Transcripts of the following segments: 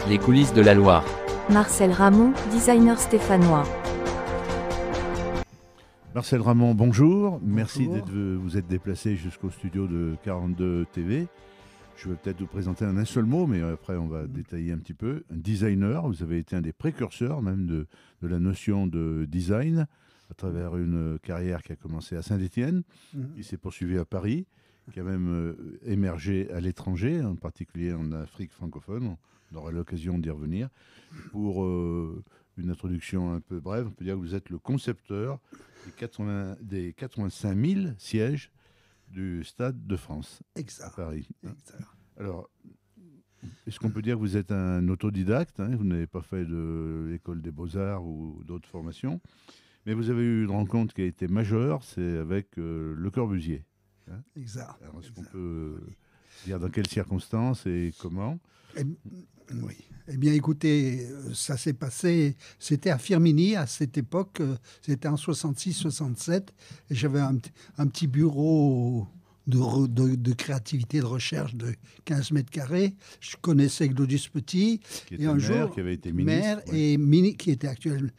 Les coulisses de la Loire. Marcel Ramon, designer stéphanois. Marcel Ramon, bonjour. Merci Bonjour. vous êtes déplacé jusqu'au studio de 42 TV. Je vais peut-être vous présenter en un seul mot, mais après on va détailler un petit peu. Un designer, vous avez été un des précurseurs même de la notion de design à travers une carrière qui a commencé à Saint-Étienne, qui s'est poursuivie à Paris, qui a même émergé à l'étranger, en particulier en Afrique francophone. On aura l'occasion d'y revenir. Pour une introduction un peu brève, on peut dire que vous êtes le concepteur des 85 000 sièges du Stade de France à Paris. Exact. Alors, est-ce qu'on peut dire que vous êtes un autodidacte, hein, vous n'avez pas fait de l'école des beaux-arts ou d'autres formations, mais vous avez eu une rencontre qui a été majeure, c'est avec Le Corbusier. Hein. Exact. Alors, est-ce qu'on peut dire dans quelles circonstances et comment? Oui. Eh bien, écoutez, ça s'est passé, c'était à Firminy à cette époque, c'était en 66-67, et j'avais un petit bureau de créativité, de recherche de 15 mètres carrés. Je connaissais Claudius Petit. Qui était et un maire, jour, qui avait été ministre. Maire Ouais. et qui était actuel,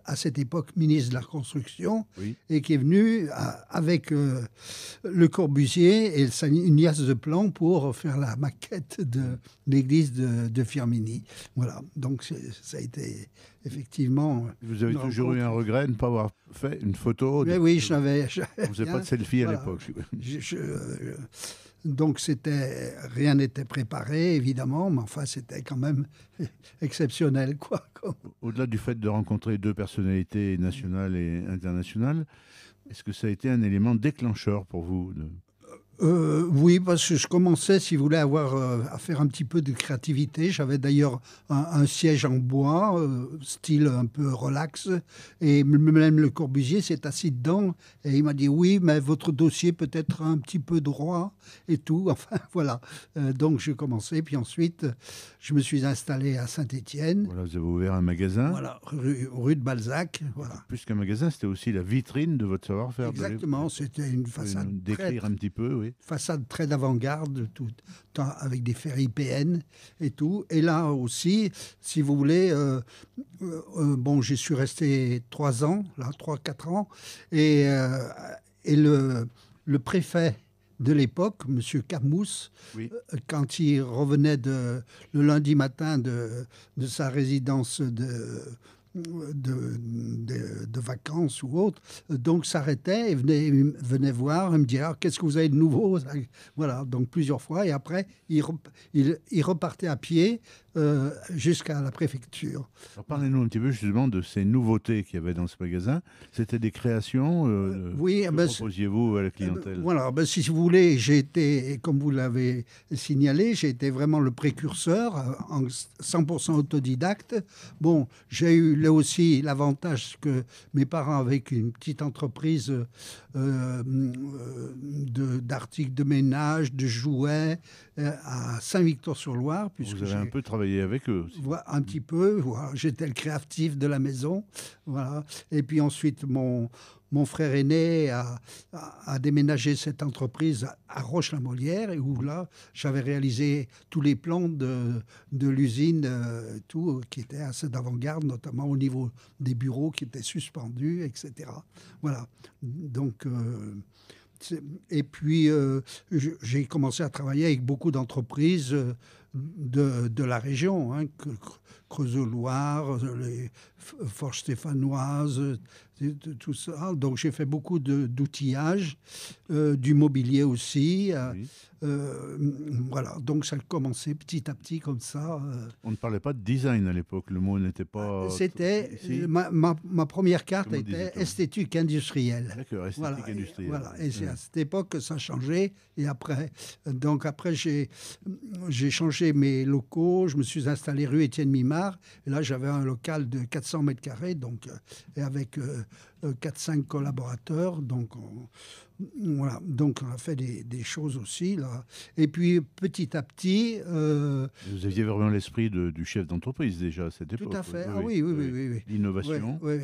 à cette époque ministre de la Construction, Oui. et qui est venu avec Le Corbusier et une liasse de plans pour faire la maquette de l'église de Firminy. Voilà, donc ça a été effectivement... Vous avez une toujours eu un rencontre. regret de ne pas avoir fait une photo. Mais oui, j'avais On ne faisait pas bien. de selfie à Voilà. l'époque. Donc rien n'était préparé, évidemment, mais enfin, c'était quand même exceptionnel, quoi. Au-delà du fait de rencontrer deux personnalités nationales et internationales, est-ce que ça a été un élément déclencheur pour vous Oui, parce que je commençais, si vous voulez, à faire un petit peu de créativité. J'avais d'ailleurs un siège en bois, style un peu relax, et même Le Corbusier s'est assis dedans, et il m'a dit « Oui, mais votre dossier peut être un petit peu droit, et tout. » Enfin, voilà. Donc, j'ai commencé, puis ensuite, je me suis installé à Saint-Étienne, Voilà, vous avez ouvert un magasin. voilà, rue de Balzac, voilà. Plus qu'un magasin, c'était aussi la vitrine de votre savoir-faire. Exactement, c'était une Vous pouvez façade nous décrire un petit peu, oui. façade très d'avant-garde, tout, avec des ferries IPN et tout. Et là aussi, si vous voulez, bon, j'y suis resté 3 ans, là, 3-4 ans, et le préfet de l'époque, M. Carmousse, Oui. quand il revenait le lundi matin de sa résidence de vacances ou autre, donc s'arrêtait et venait voir et me dire qu'est-ce que vous avez de nouveau, voilà, donc plusieurs fois, et après il repartait à pied jusqu'à la préfecture. Alors, parlez-nous un petit peu justement de ces nouveautés qu'il y avait dans ce magasin. C'était des créations. Oui, que ben, proposiez-vous à la clientèle? Voilà, ben, si vous voulez, j'ai été, comme vous l'avez signalé, j'ai été vraiment le précurseur, en 100% autodidacte. Bon, j'ai eu là aussi l'avantage que mes parents avaient une petite entreprise d'articles de ménage, de jouets à Saint-Victor-sur-Loire. Vous avez un peu travaillé avec eux aussi. Voilà, un petit peu. Voilà. J'étais le créatif de la maison. Voilà. Et puis ensuite, mon frère aîné a déménagé cette entreprise à Roche-la-Molière, et où là, j'avais réalisé tous les plans de l'usine, tout, qui était assez d'avant-garde, notamment au niveau des bureaux qui étaient suspendus, etc. Voilà. Donc... et puis, j'ai commencé à travailler avec beaucoup d'entreprises de la région, hein, Creusot-Loire, les Forges stéphanoises, tout ça. Donc, j'ai fait beaucoup d'outillage, du mobilier aussi. Oui. Voilà, donc ça a commencé petit à petit comme ça. On ne parlait pas de design à l'époque, le mot n'était pas... C'était ici. ma première carte Comment était disait-on? esthétique industrielle. D'accord, esthétique Voilà, industrielle. voilà. Et c'est Ouais. à cette époque que ça a changé. Et après, donc après j'ai changé mes locaux. Je me suis installé rue Étienne Mimard. Et là, j'avais un local de 400 mètres carrés, donc et avec 4-5 collaborateurs. Donc voilà. Donc on a fait des choses aussi là. Et puis petit à petit. Vous aviez vraiment l'esprit du chef d'entreprise déjà à cette époque. Tout à fait. Oui, Ah oui. L'innovation. Oui.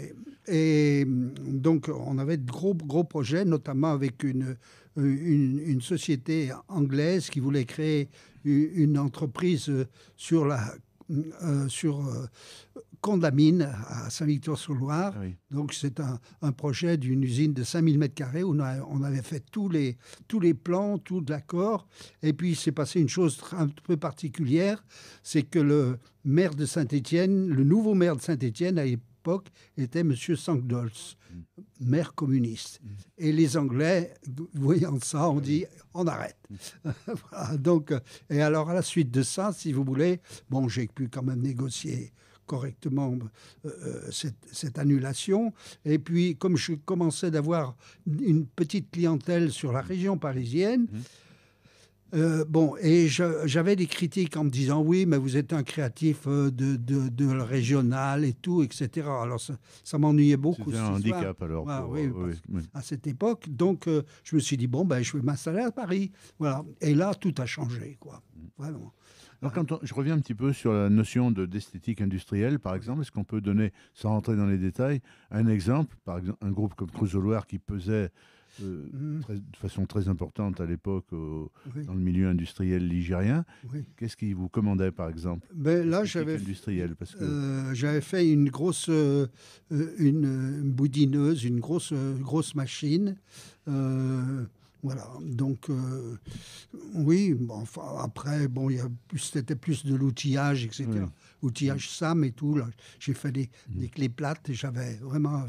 Et donc, on avait de gros projets, notamment avec une société anglaise qui voulait créer une entreprise sur Condamine, à Saint-Victor-sur-Loire. Ah oui. Donc, c'est un projet d'une usine de 5000 m² où on avait fait tous les plans, tout l'accord. Et puis, il s'est passé une chose un peu particulière, c'est que le maire de Saint-Étienne, le nouveau maire de Saint-Étienne, à l'époque, était M. Sankdols, maire communiste. Et les Anglais, voyant ça, ont dit on arrête. Voilà, donc, et alors, à la suite de ça, si vous voulez, bon, j'ai pu quand même négocier correctement cette annulation. Et puis, comme je commençais d'avoir une petite clientèle sur la région parisienne, et j'avais des critiques en me disant oui, mais vous êtes un créatif de le régional et tout, etc. Alors ça m'ennuyait beaucoup. C'était un handicap alors. Voilà, oui. À cette époque. Donc je me suis dit bon, je vais m'installer à Paris. Voilà. Et là, tout a changé, quoi. Vraiment. Alors, je reviens un petit peu sur la notion d'esthétique industrielle, par exemple, est-ce qu'on peut donner, sans rentrer dans les détails, un exemple, par exemple, un groupe comme Creusot-Loire qui pesait de façon très importante à l'époque dans le milieu industriel ligérien. Qu'est-ce qui vous commandait, par exemple? Là, j'avais fait une grosse une boudineuse, une grosse machine. Voilà, donc oui, après, c'était plus de l'outillage, etc. Oui. Outillage SAM et tout. Là, j'ai fait des clés plates et j'avais vraiment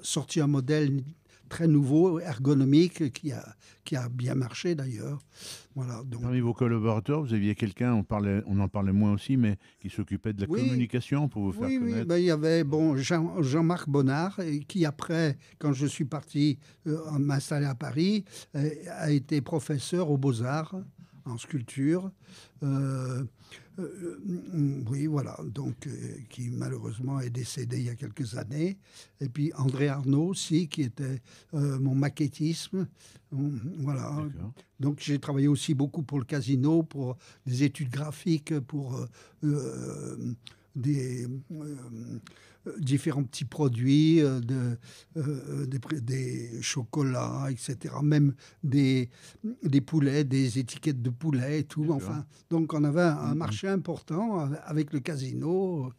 sorti un modèle très nouveau, ergonomique, qui a bien marché d'ailleurs. Voilà, donc... Parmi vos collaborateurs, vous aviez quelqu'un, on en parlait moins aussi, mais qui s'occupait de la communication pour vous faire connaître. Oui, il y avait Jean-Marc Bonnard, qui après, quand je suis parti m'installer à Paris, a été professeur aux Beaux-Arts en sculpture. Oui, voilà, donc qui malheureusement est décédé il y a quelques années. Et puis André Arnaud aussi, qui était mon maquettisme. Voilà. Donc j'ai travaillé aussi beaucoup pour le casino, pour des études graphiques, pour des différents petits produits, des chocolats, etc. Même des poulets, des étiquettes de poulets et tout. Enfin, donc on avait un marché important avec le casino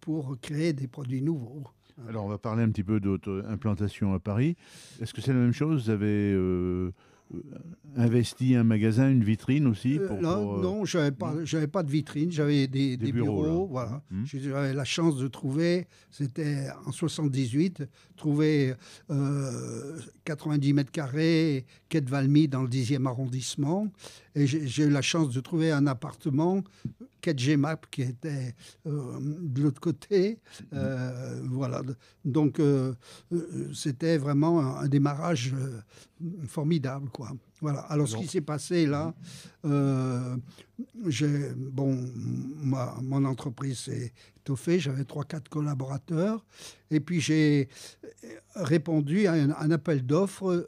pour créer des produits nouveaux. Alors on va parler un petit peu de votre implantation à Paris. Est-ce que c'est la même chose? Vous avez investi un magasin, une vitrine aussi Non, j'avais pas de vitrine, j'avais des bureaux. Voilà. J'avais la chance de trouver, c'était en 78, trouver 90 mètres carrés, quai de Valmy dans le 10e arrondissement. Et j'ai eu la chance de trouver un appartement, quai de Gemap, qui était de l'autre côté. Voilà. Donc, c'était vraiment un démarrage formidable, quoi. Voilà. Alors, ce qui s'est passé là, mon entreprise s'est étoffée, j'avais 3-4 collaborateurs, et puis j'ai répondu à un appel d'offres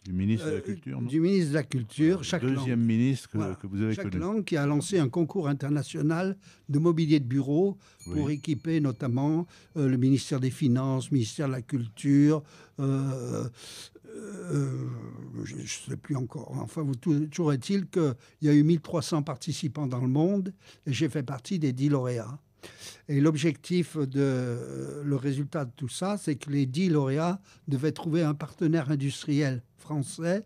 du ministre de la Culture, non? Du ministre de la Culture, Jacques Lang. Deuxième ministre que vous avez Jacques connu. Lang, qui a lancé un concours international de mobilier de bureau pour équiper notamment le ministère des Finances, le ministère de la Culture, je ne sais plus encore. Enfin, toujours est-il qu'il y a eu 1300 participants dans le monde et j'ai fait partie des 10 lauréats. Et l'objectif le résultat de tout ça, c'est que les 10 lauréats devaient trouver un partenaire industriel français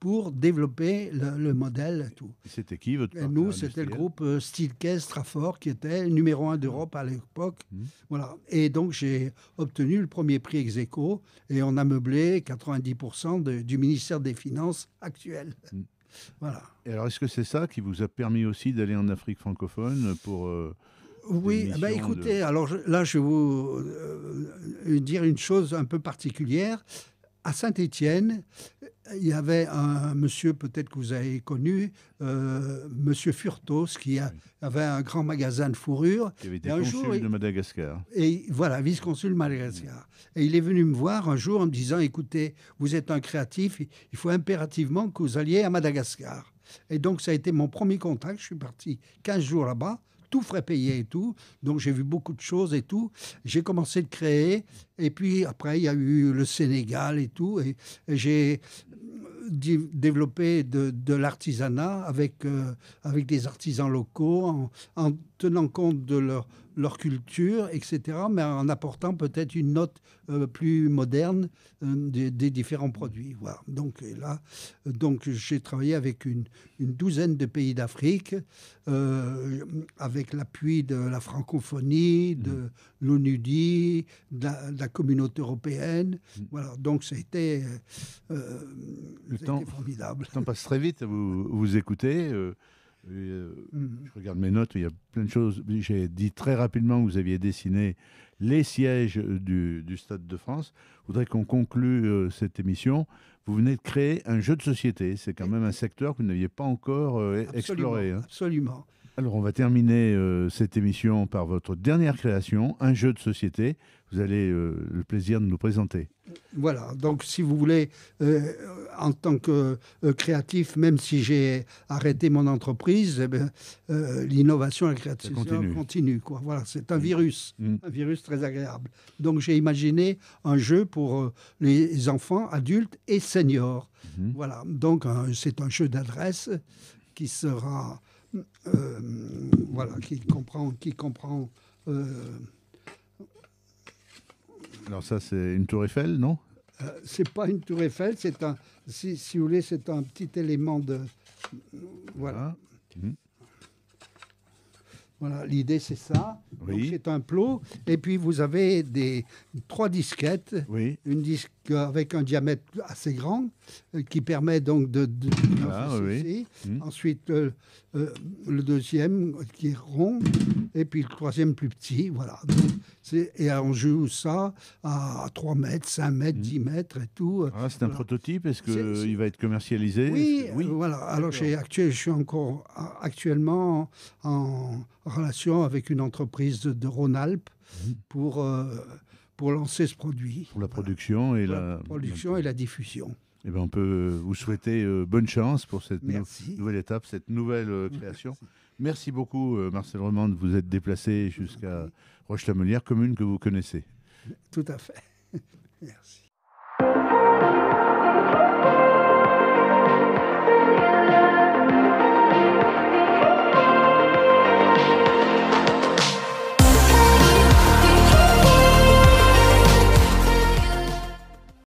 pour développer le modèle. Tout. C'était qui votre partenaire nous, c'était le groupe Steelcase Trafort, qui était numéro 1 d'Europe à l'époque. Voilà. Et donc, j'ai obtenu le premier prix ex-aequo et on a meublé 90% du ministère des Finances actuel. Voilà. Et alors, est-ce que c'est ça qui vous a permis aussi d'aller en Afrique francophone pour... Oui, écoutez, alors là, je vais vous dire une chose un peu particulière. À Saint-Étienne, il y avait un monsieur, peut-être que vous avez connu, monsieur Furtos, qui avait un grand magasin de fourrure. Qui avait été consul de Madagascar. Et voilà, vice-consul de Madagascar. Et il est venu me voir un jour en me disant, écoutez, vous êtes un créatif, il faut impérativement que vous alliez à Madagascar. Et donc, ça a été mon premier contact. Je suis parti 15 jours là-bas. Tout frais payé et tout. Donc, j'ai vu beaucoup de choses et tout. J'ai commencé de créer. Et puis, après, il y a eu le Sénégal et tout. Et j'ai développer de l'artisanat avec des artisans locaux, en tenant compte de leur culture, etc., mais en apportant peut-être une note plus moderne des différents produits. Voilà. Donc j'ai travaillé avec une douzaine de pays d'Afrique, avec l'appui de la francophonie, de l'ONUDI, de la communauté européenne. Voilà. Donc c'était formidable. Le temps passe très vite, vous écoutez. Je regarde mes notes, il y a plein de choses. J'ai dit très rapidement que vous aviez dessiné les sièges du Stade de France. Je voudrais qu'on conclue cette émission. Vous venez de créer un jeu de société. C'est quand même un secteur que vous n'aviez pas encore exploré. Hein. Absolument. Alors, on va terminer cette émission par votre dernière création, un jeu de société. Vous avez le plaisir de nous présenter. Voilà, donc si vous voulez, en tant que créatif, même si j'ai arrêté mon entreprise, l'innovation et la créativité continue. Quoi. Voilà, c'est un virus très agréable. Donc j'ai imaginé un jeu pour les enfants, adultes et seniors. Voilà, donc c'est un jeu d'adresse qui sera... voilà, qui comprend alors ça, c'est une tour Eiffel, non? C'est pas une tour Eiffel, c'est un, si vous voulez, c'est un petit élément de... Voilà. Voilà, l'idée c'est ça. Oui. Donc, c'est un plot. Et puis vous avez 3 disquettes. Oui. Une disque avec un diamètre assez grand qui permet donc de oui. Ensuite, le deuxième qui est rond. Et puis le troisième plus petit. Voilà. Donc, et on joue ça à 3 mètres, 5 mètres, 10 mètres et tout. Ah, c'est un prototype. Est-ce qu'il va être commercialisé? Oui, voilà. Alors je suis encore actuellement en relation avec une entreprise de Rhône-Alpes pour lancer ce produit. Pour la production et la diffusion. Eh ben, on peut vous souhaiter bonne chance pour cette nouvelle étape, cette nouvelle création. Merci beaucoup, Marcel Reman, de vous être déplacé jusqu'à Roche-la-Molière, commune que vous connaissez. Tout à fait. Merci.